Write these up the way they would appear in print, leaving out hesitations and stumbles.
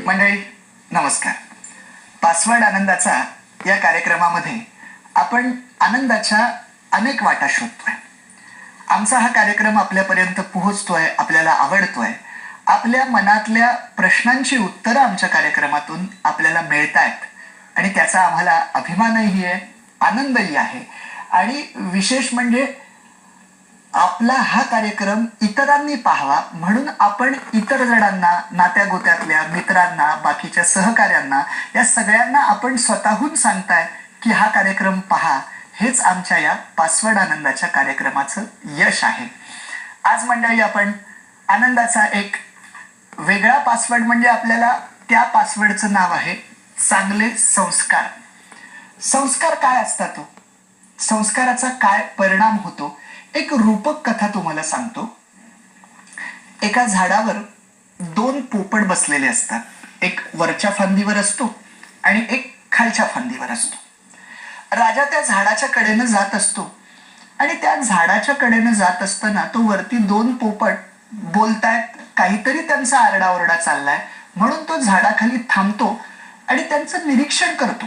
मंडळी नमस्कार. पासवर्ड आनंदाचा या कार्यक्रमामध्ये आपण आनंदाच्या अनेक वाटा शोधतोय. आमचा हा कार्यक्रम आपल्यापर्यंत पोहोचतोय, आपल्याला आवडतोय. आपल्या मनातल्या प्रश्नांची उत्तरं आमच्या कार्यक्रमातून आपल्याला मिळतायत आणि त्याचा आम्हाला अभिमानही आहे, आनंदही आहे. आणि विशेष म्हणजे आपला हा कार्यक्रम इतरांनी पाहावा म्हणून आपण इतर जणांना, नात्यागोत्यातल्या मित्रांना, बाकीच्या सहकाऱ्यांना, या सगळ्यांना आपण स्वतःहून सांगताय की हा कार्यक्रम पहा. हेच आमच्या या पासवर्ड आनंदाच्या कार्यक्रमाचं यश आहे. आज मंडळी आपण आनंदाचा एक वेगळा पासवर्ड, म्हणजे आपल्याला त्या पासवर्डचं नाव आहे चांगले संस्कार. संस्कार काय असतात, संस्काराचा काय परिणाम होतो, एक रूपक कथा तुम्हाला सांगतो. एका झाडावर दोन पोपट बसलेले असतात. एक वरच्या फांदीवर असतो आणि एक खालच्या फांदीवर असतो. राजा त्या झाडाच्या कडेनं जात असतो आणि त्या झाडाच्या कडेनं जात असताना तो वरती दोन पोपट बोलतायत, काहीतरी त्यांचा आरडाओरडा चाललाय म्हणून तो झाडाखाली थांबतो आणि त्यांचं निरीक्षण करतो.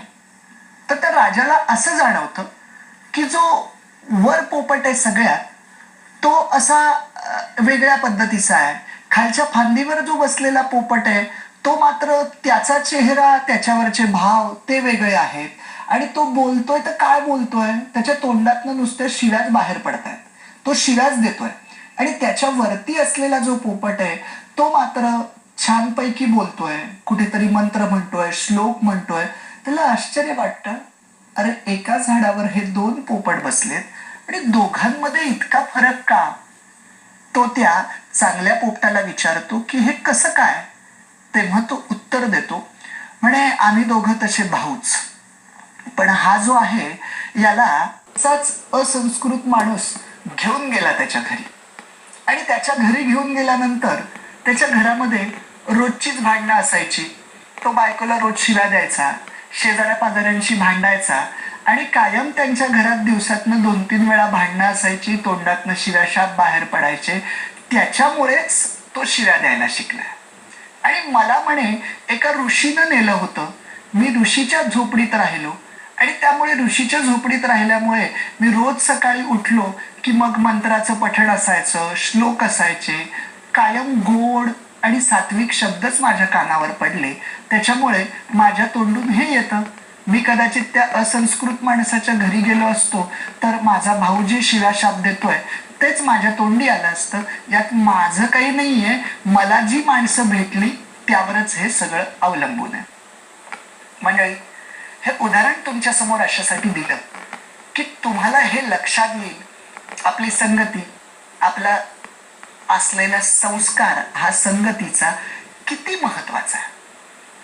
तर त्या राजाला असं जाणवतं की जो वर पोपट आहे सगळ्यात, तो असा वेगळ्या पद्धतीचा आहे. खालच्या फांदीवर जो बसलेला पोपट आहे तो मात्र त्याचा चेहरा, त्याच्यावरचे भाव ते वेगळे आहेत. आणि तो बोलतोय तर काय बोलतोय, त्याच्या तोंडातनं नुसत्या शिव्याच बाहेर पडतायत, तो शिव्याच देतोय. आणि त्याच्या वरती असलेला जो पोपट आहे तो मात्र छानपैकी बोलतोय, कुठेतरी मंत्र म्हणतोय, श्लोक म्हणतोय. त्याला आश्चर्य वाटतं, अरे एका झाडावर हे दोन पोपट बसलेत आणि दोघांमध्ये इतका फरक का? तो त्या चांगल्या पोपटाला विचारतो की हे कसं काय? तेव्हा तो उत्तर देतो, म्हणे आम्ही दोघं तसे भाऊच, पण हा जो आहे याला असंस्कृत माणूस घेऊन गेला त्याच्या घरी. आणि त्याच्या घरी घेऊन गेल्यानंतर त्याच्या घरामध्ये रोजचीच भांडणं असायची. तो बायकोला रोज शिव्या द्यायचा, शेजाऱ्या पाजाऱ्यांशी भांडायचा आणि कायम त्यांच्या घरात दिवसातनं 2-3 वेळा भांडणं असायची, तोंडातनं शिव्या शाप बाहेर पडायचे. त्याच्यामुळेच तो शिव्या द्यायला शिकला. आणि मला म्हणे एका ऋषीनं नेलं होतं, मी ऋषीच्या झोपडीत राहिलो आणि त्यामुळे ऋषीच्या झोपडीत राहिल्यामुळे मी रोज सकाळी उठलो की मग मंत्राचं पठण असायचं, श्लोक असायचे, कायम गोड आणि सात्विक शब्दच माझ्या कानावर पडले. त्याच्यामुळे माझ्या तोंडून हे येतं. मी कदाचित त्या असंस्कृत माणसाच्या घरी गेलो असतो तर माझा भाऊ जे शिव्याशाप देतोय तेच माझ्या तोंडी आलं असतं. यात माझं काही नाहीये, मला जी माणसं भेटली त्यावरच हे सगळं अवलंबून आहे. मंडळी, हे उदाहरण तुमच्या समोर अशासाठी दिलं की तुम्हाला हे लक्षात येईल, आपली संगती, आपला असलेला संस्कार हा संगतीचा किती महत्वाचा आहे.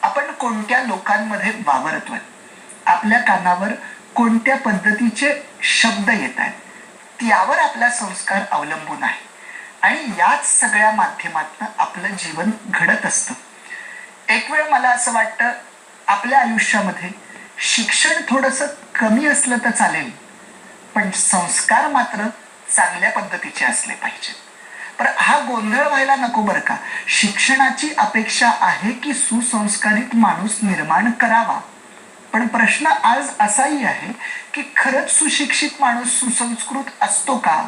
आपण कोणत्या लोकांमध्ये वावरतोय, आपल्या कानावर कोणत्या पद्धतीचे शब्द येत आहेत, त्यावर आपला संस्कार अवलंबून आहे. आणि याच सगळ्या माध्यमातून आपलं जीवन घडत असतं. एक वेळ मला असं वाटतं, आपल्या आयुष्यामध्ये शिक्षण थोडंसं कमी असलं तर चालेल, पण संस्कार मात्र चांगल्या पद्धतीचे असले पाहिजे. पण हा गोंधळ व्हायला नको बरं का. शिक्षणाची अपेक्षा आहे की सुसंस्कारित माणूस निर्माण करावा, पण प्रश्न आज असाही आहे की खरंच सुशिक्षित माणूस सुसंस्कृत असतो का?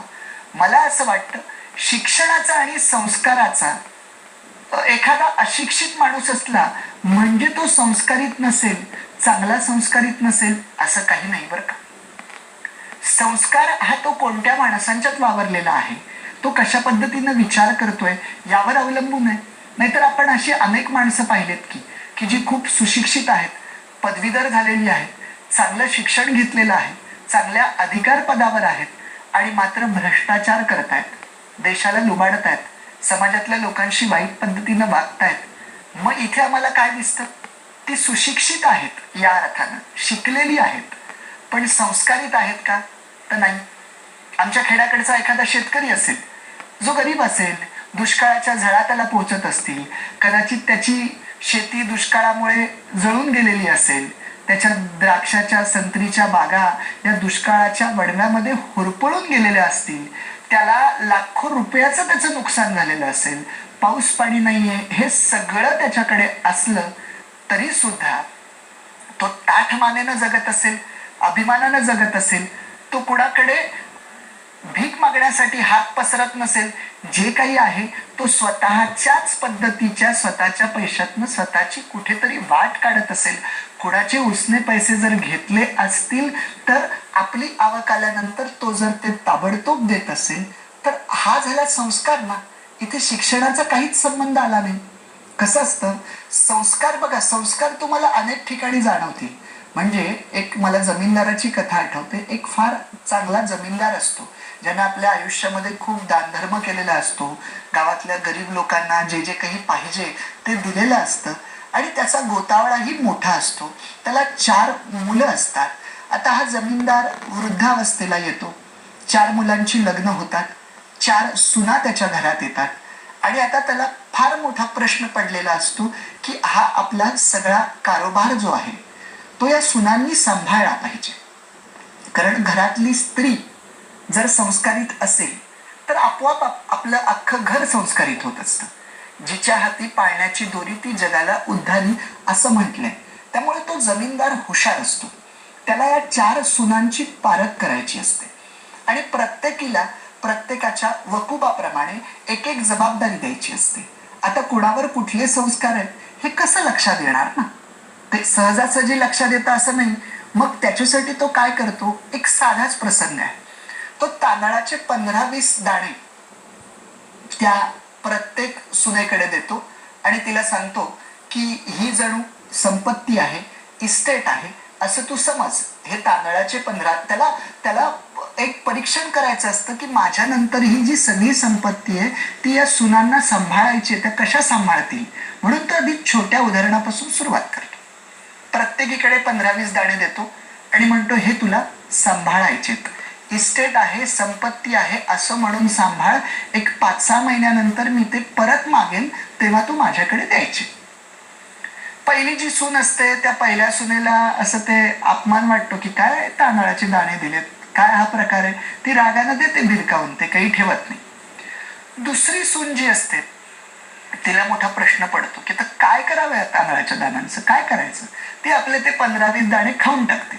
मला असं वाटतं, शिक्षणाचा आणि संस्काराचा एखादा अशिक्षित माणूस असला म्हणजे तो संस्कारित नसेल, चांगला संस्कारित नसेल असं काही नाही बरं का. संस्कार हा तो कोणत्या माणसांच्यात वावरलेला आहे, तो कशा पद्धतीनं विचार करतोय यावर अवलंबून आहे. नाहीतर आपण अशी अनेक माणसं पाहिलेत की जी खूप सुशिक्षित आहेत, पदवीधर झालेली आहेत, चांगलं शिक्षण घेतलेलं आहे, चांगल्या अधिकार पदावर आहेत आणि मात्र भ्रष्टाचार करतायत, देशाला लुबाडत आहेत, समाजातल्या लोकांशी वाईट पद्धतीनं वागतायत. मग इथे आम्हाला काय दिसतं, ती सुशिक्षित आहेत, या अर्थानं शिकलेली आहेत, पण संस्कारित आहेत का? तर नाही. आमच्या खेड्याकडचा एखादा शेतकरी असेल, जो गरीब असेल, दुष्काळाच्या झळा त्याला पोहोचत असतील, कदाचित त्याची शेती दुष्काळामुळे जळून गेलेली असेल, त्याच्या द्राक्षाच्या, संत्रीच्या बागा या दुष्काळाच्या वडव्यामध्ये होरपळून गेलेल्या असतील, त्याला लाखो रुपयाचं त्याचं नुकसान झालेलं असेल, पाऊस पाणी नाहीये, हे सगळं त्याच्याकडे असलं तरी सुद्धा तो ताठ मानेनं जगत असेल, अभिमानानं जगत असेल, तो कुणाकडे भीक मागण्यासाठी हात पसरत नसेल, जे काही आहे तो स्वतःच्याच पद्धतीच्या स्वतःच्या पैशातनं स्वतःची कुठेतरी वाट काढत असेल, कुणाचे उसने पैसे जर घेतले असतील तर आपली आवक आल्यानंतर तो जर ते ताबडतोब देत असेल, तर हा झाला संस्कार ना. इथे शिक्षणाचा काहीच संबंध आला नाही. कसं असतं, संस्कार बघा, संस्कार तुम्हाला अनेक ठिकाणी जाणवतील. म्हणजे एक मला जमीनदाराची कथा आठवते. एक फार चांगला जमीनदार असतो, ज्यानं आपल्या आयुष्यामध्ये खूप दानधर्म केलेला असतो, गावातल्या गरीब लोकांना जे जे काही पाहिजे ते दिलेलं असतं आणि त्याचा गोतावळाही मोठा असतो. त्याला 4 मुलं असतात. आता हा जमीनदार वृद्धावस्थेला येतो, 4 मुलांची लग्न होतात, 4 सुना त्याच्या घरात येतात आणि आता त्याला फार मोठा प्रश्न पडलेला असतो की हा आपला सगळा कारोबार जो आहे तो या सुनांनी सांभाळला पाहिजे. कारण घरातली स्त्री जर संस्कारित असेल तर आपोआप आपलं अख्खं घर संस्कारित होत असतं. जिच्या हाती पाळण्याची दोरी ती जगाला उद्धारी असं म्हटलंय. त्यामुळे तो जमीनदार हुशार असतो. त्याला या 4 सुनांची पारख करायची असते आणि प्रत्येकाच्या वकुबाप्रमाणे एक एक जबाबदारी द्यायची असते. आता कुणावर कुठले संस्कार आहेत हे कसं लक्षात येणार ना. ते सहजासहजी लक्षात येतं असं नाही. मग त्याच्यासाठी तो काय करतो, एक साधाच प्रसंग आहे. तो तांदळाचे 15-20 दाणे त्या प्रत्येक सुनेकडे देतो आणि तिला सांगतो की ही जणू संपत्ती आहे, इस्टेट आहे असं तू समज. हे तांदळाचे 15, त्याला एक परीक्षण करायचं असतं की माझ्या नंतर ही जी सगळी संपत्ती आहे ती या सुनांना सांभाळायची, त्या कशा सांभाळतील. म्हणून तो आधी छोट्या उदाहरणापासून सुरुवात करतो. प्रत्येकीकडे 15-20 दाणे देतो आणि म्हणतो हे तुला सांभाळायचेत, इस्टेट आहे, संपत्ती आहे असं म्हणून सांभाळ. एक 5-6 महिन्यानंतर मी ते परत मागेन तेव्हा तू माझ्याकडे द्यायचे. पहिली जी सून असते त्या पहिल्या सुनेला असं ते अपमान वाटतो की काय तांदळाचे दाणे दिलेत, काय हा प्रकार आहे. ती रागाने देते भिरकावून, ते काही ठेवत नाही. दुसरी सून जी असते तिला मोठा प्रश्न पडतो की काय करावं या तांदळाच्या दाण्यांचं, काय करायचं. ती आपले ते 15-20 दाणे खाऊन टाकते.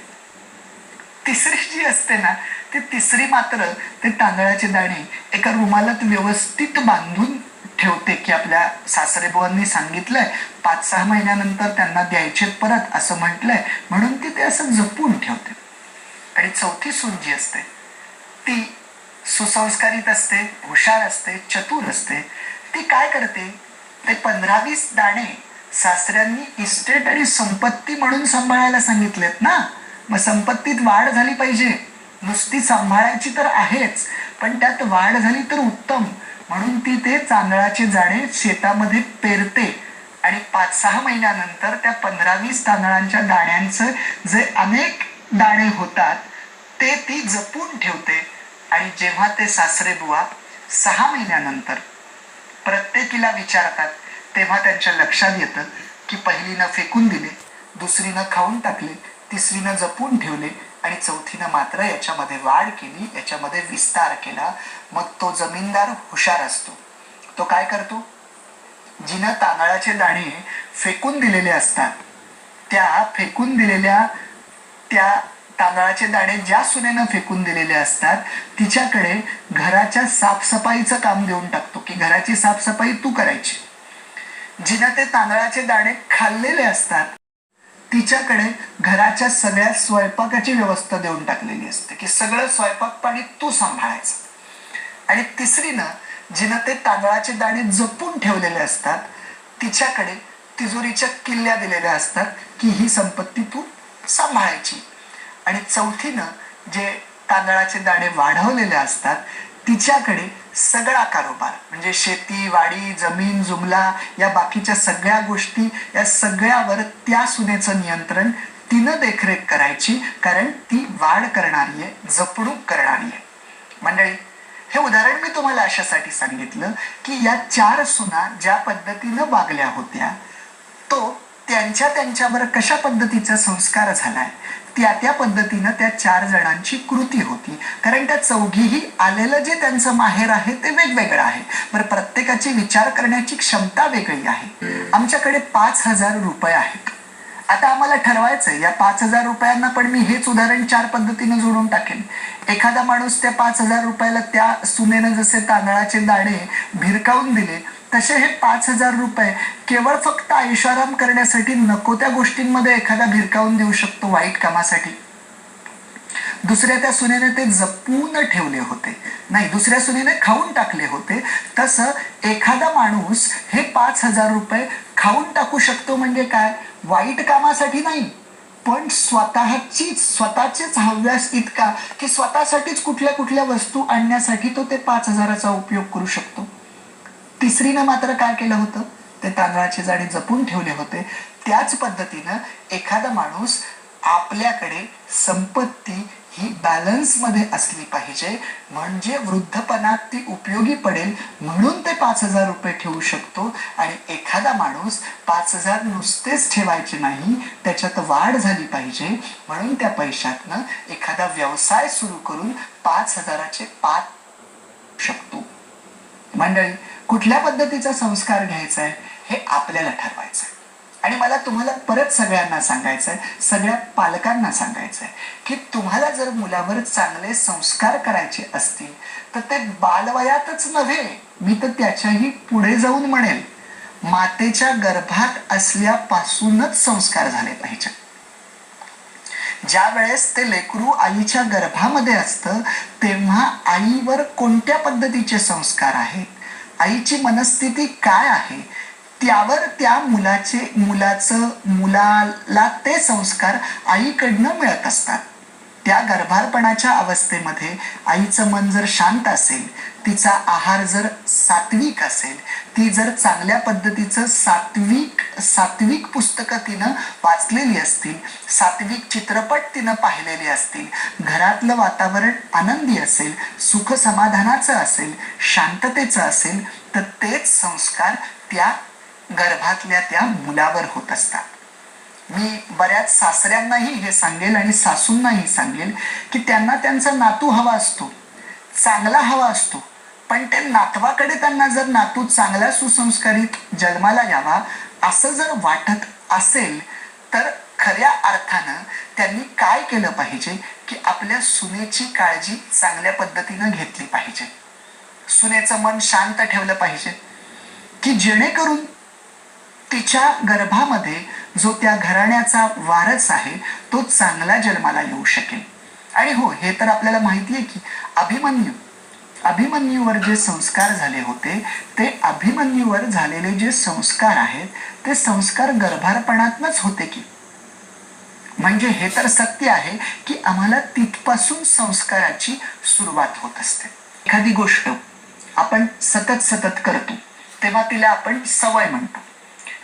तिसरी जी असते ना, ती तिसरी मात्र ते तांदळाचे दाणे एका रुमालात व्यवस्थित बांधून ठेवते की आपल्या सासरेबुवांनी सांगितलंय 5-6 महिन्यानंतर त्यांना द्यायचे परत असं म्हटलंय म्हणून ती ते असं जपून ठेवते. आणि चौथी सून जी असते ती सुसंस्कारित असते, हुशार असते, चतुर असते. ती काय करते, ते 15-20 दाणे सासऱ्यांनी इस्टेट आणि संपत्ती म्हणून सांभाळायला सांगितलेत ना, मग संपत्तीत वाढ झाली पाहिजे. नुसती सांभाळायची तर आहेच, पण त्यात वाढ झाली तर उत्तम. म्हणून ती ते तांदळाचे दाणे शेतामध्ये पेरते आणि 5-6 महिन्यानंतर त्या 15-20 तांदळांच्या दाण्यांचं जे अनेक दाणे होतात ते ती जपून ठेवते. आणि जेव्हा ते सासरे बुवा 6 महिन्यानंतर प्रत्येकीला विचारतात तेव्हा त्यांच्या लक्षात येतं की पहिलीनं फेकून दिले, दुसरीनं खाऊन टाकले, तिसरीनं जपून ठेवले आणि चौथीनं मात्र याच्यामध्ये वाढ केली, याच्यामध्ये विस्तार केला. मग तो जमीनदार हुशार असतो. तो काय करतो, जिनं तांदळाचे दाणे फेकून दिलेले असतात त्या फेकून दिलेल्या त्या तांदळाचे दाणे ज्या सुनेनं फेकून दिलेले असतात तिच्याकडे घराच्या साफसफाईचं काम देऊन टाकतो की घराची साफसफाई तू करायची. जिनं ते तांदळाचे दाणे खाल्लेले असतात तिच्याकडे घराच्या सगळ्या स्वयंपाकाची व्यवस्था देऊन टाकलेली असते की सगळं स्वयंपाक पाणी तू सांभाळायचं. आणि तिसरीनं जिनं ते तांदळाचे दाणे जपून ठेवलेले असतात तिच्याकडे तिजोरीच्या किल्ल्या दिलेल्या असतात की ही संपत्ती तू सांभाळायची. आणि चौथीनं जे तांदळाचे दाणे वाढवलेले असतात तिच्याकडे सगळा कारोबार म्हणजे शेती, वाडी, जमीन, जुमला या बाकीच्या सगळ्या गोष्टी, या सगळ्यावर त्या सुनेचं नियंत्रण, तिनं देखरेख करायची. कारण ती वाढ करणारी आहे, जपणूक करणारी आहे. मंडळी, हे उदाहरण मी तुम्हाला अशासाठी सांगितलं की या 4 सुना ज्या पद्धतीनं वागल्या होत्या तो त्या त्यांच्यावर कशा पद्धतीचा संस्कार झालाय त्या पद्धतीनं त्या 4 जणांची कृती होती. कारण त्या चौघीही आलेलं जे त्यांचं माहेर आहे ते वेगवेगळं आहे. बरं, प्रत्येकाची विचार करण्याची क्षमता वेगळी आहे. आमच्याकडे 5,000 रुपये आहेत. आता आम्हाला ठरवायचंय या 5,000 रुपयांना पण मी हेच उदाहरण 4 पद्धतीने जोडून टाकेन. एखादा माणूस त्या 5,000 रुपयाला त्या सुनेनं जसे तांदळाचे दाणे भिरकावून दिले तसे हे 5,000 रुपये केवळ फक्त ऐशाराम करण्यासाठी नको त्या गोष्टींमध्ये एखादा भिरकावून देऊ शकतो, वाईट कामासाठी. दुसऱ्या त्या सुनेने ते जपून ठेवले होते, नाही दुसऱ्या सुनेने खाऊन टाकले होते. तसं एखादा माणूस हे 5,000 रुपये खाऊन टाकू शकतो. म्हणजे काय? वाईट कामासाठी नाही, पण स्वतःचेच हव्यास इतका की स्वतःसाठीच कुठल्या कुठल्या वस्तू आणण्यासाठी तो ते 5,000चा उपयोग करू शकतो. तिसरीनं मात्र काय केलं होतं? ते तांदळाचे दाणे जपून ठेवले होते. त्याच पद्धतीनं एखादा माणूस आपल्याकडे संपत्ती ही बॅलन्स मध्ये असली पाहिजे, म्हणजे वृद्धपणात ती उपयोगी पडेल म्हणून ते 5,000 रुपये ठेवू शकतो. आणि एखादा माणूस 5,000 नुसतेच ठेवायचे नाही, त्याच्यात वाढ झाली पाहिजे म्हणून त्या पैशातनं एखादा व्यवसाय सुरू करून 5,000चे 5 शकतो. मंडळी, कुठल्या पद्धतीचा संस्कार घ्यायचा आहे हे आपल्याला ठरवायचं आहे. आणि मला तुम्हाला परत सगळ्यांना सांगायचंय, सगळ्या पालकांना सांगायचंय की तुम्हाला जर मुलावर चांगले संस्कार करायचे असतील तर ते बालवयातच नव्हे, मी तर त्याच्याही पुढे जाऊन म्हणेल, मातेच्या गर्भात असल्यापासूनच संस्कार झाले पाहिजे. ज्या वेळेस ते लेकरू आईच्या गर्भामध्ये असतं तेव्हा आईवर कोणत्या पद्धतीचे संस्कार आहेत, आईची मनस्थिती काय आहे, त्यावर त्या मुलाला ते संस्कार आईकडनं मिळत असतात. त्या गर्भारपणाच्या अवस्थेमध्ये आईचं मन जर शांत असेल, तिचा आहार जर सात्विक असेल, ती जर चांगल्या पद्धतीचं सात्विक पुस्तकं तिनं वाचलेली असतील, सात्विक चित्रपट तिनं पाहिलेले असतील, घरातलं वातावरण आनंदी असेल, सुख समाधानाचं असेल, शांततेचं असेल, तर तेच संस्कार त्या गर्भातल्या त्या मुलावर होत असतात. मी बऱ्याच सासऱ्यांनाही हे सांगेल आणि सासूंनाही सांगेल की त्यांना त्यांचा नातू हवा असतो, चांगला हवा असतो, पण ते नातवाकडे त्यांना जर नातू चांगला सुसंस्कारित जन्माला यावा असं जर वाटत असेल तर खऱ्या अर्थानं त्यांनी काय केलं पाहिजे की आपल्या सुनेची काळजी चांगल्या पद्धतीनं घेतली पाहिजे. सुनेचं मन शांत ठेवलं पाहिजे की जेणेकरून तिच्या गर्भामध्ये जो त्या घराण्याचा वारस आहे तो चांगला जन्माला येऊ शकेल. आणि हो, हे तर आपल्याला माहिती आहे की अभिमन्यूवर जे संस्कार झाले होते ते अभिमन्यूवर झालेले जे संस्कार आहेत ते संस्कार गर्भारपणातच होते की. म्हणजे हे तर सत्य आहे की आम्हाला तिथपासून संस्काराची सुरुवात होत असते. एखादी गोष्ट आपण सतत करतो तेव्हा तिला आपण सवय म्हणतो,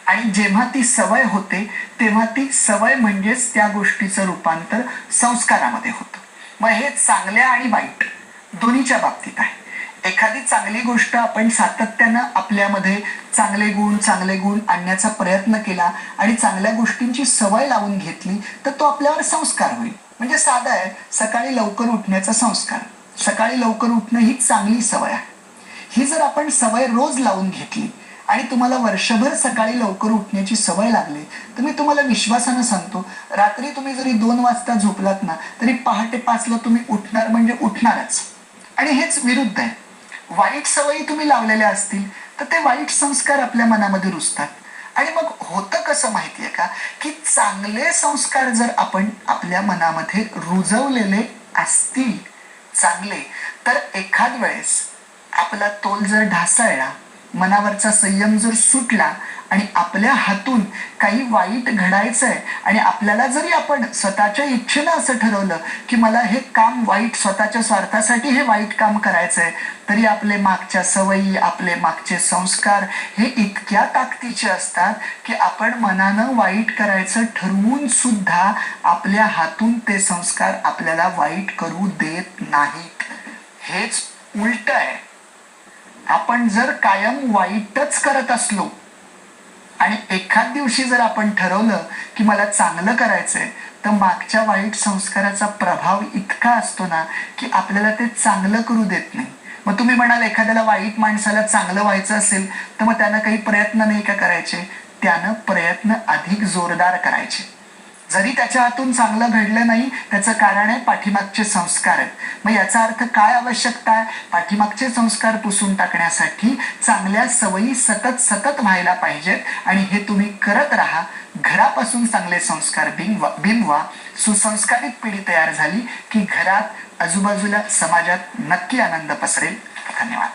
आणि जेव्हा ती सवय होते तेव्हा ती सवय म्हणजेच त्या गोष्टीचं रूपांतर संस्कारामध्ये होतं. मग हे चांगल्या आणि वाईट दोन्हीच्या बाबतीत आहे. एखादी चांगली गोष्ट आपण सातत्यानं आपल्यामध्ये चांगले गुण आणण्याचा प्रयत्न केला आणि चांगल्या गोष्टींची सवय लावून घेतली तर तो आपल्यावर संस्कार होईल. म्हणजे साधा आहे, सकाळी लवकर उठण्याचा संस्कार. सकाळी लवकर उठणं ही चांगली सवय आहे. ही जर आपण सवय रोज लावून घेतली आणि तुम्हाला वर्षभर सकाळी लवकर उठण्याची सवय लागली तर मी तुम्हाला विश्वासानं सांगतो, रात्री तुम्ही जरी 2 वाजता झोपलात ना तरी पहाटे 5ला तुम्ही उठणार म्हणजे उठणारच. आणि हेच विरुद्ध आहे. वाईट सवयी तुम्ही लावलेल्या असतील तर ते वाईट संस्कार आपल्या मनामध्ये रुजतात. आणि मग होतं कसं माहितीये का की चांगले संस्कार जर आपण आपल्या मनामध्ये रुजवलेले असतील चांगले, तर एखाद वेळेस आपला तोल जर ढासळला, मनावरचा संयम जर सुटला आणि आपल्या हातून काही वाईट घडायचंय आणि आपल्याला जरी आपण स्वतःच्या इच्छेनं असं ठरवलं की मला हे काम वाईट, स्वतःच्या स्वार्थासाठी हे वाईट काम करायचंय, तरी आपले मागच्या सवयी, आपले मागचे संस्कार हे इतक्या ताकदीचे असतात की आपण मनानं वाईट करायचं ठरवून सुद्धा आपल्या हातून ते संस्कार आपल्याला वाईट करू देत नाहीत. हेच उलट आहे. आपण जर कायम वाईटच करत असलो आणि एखाद दिवशी जर आपण ठरवलं की मला चांगलं करायचंय, तर मागच्या वाईट संस्काराचा प्रभाव इतका असतो ना की आपल्याला ते चांगलं करू देत नाही. मग तुम्ही म्हणाल एखाद्याला वाईट माणसाला चांगलं व्हायचं असेल तर मग त्यानं काही प्रयत्न नाही का करायचे? त्यानं प्रयत्न अधिक जोरदार करायचे. जरी त्याच्या हातून चांगलं घडलं नाही, त्याचं कारण आहे पाठीमागचे संस्कार आहेत. मग याचा अर्थ काय आवश्यकता आहे? पाठीमागचे संस्कार पुसून टाकण्यासाठी चांगल्या सवयी सतत सतत व्हायला पाहिजेत आणि हे तुम्ही करत राहा. घरापासून चांगले संस्कार बिंबवा. सुसंस्कारित पिढी तयार झाली की घरात, आजूबाजूला, समाजात नक्की आनंद पसरेल. धन्यवाद.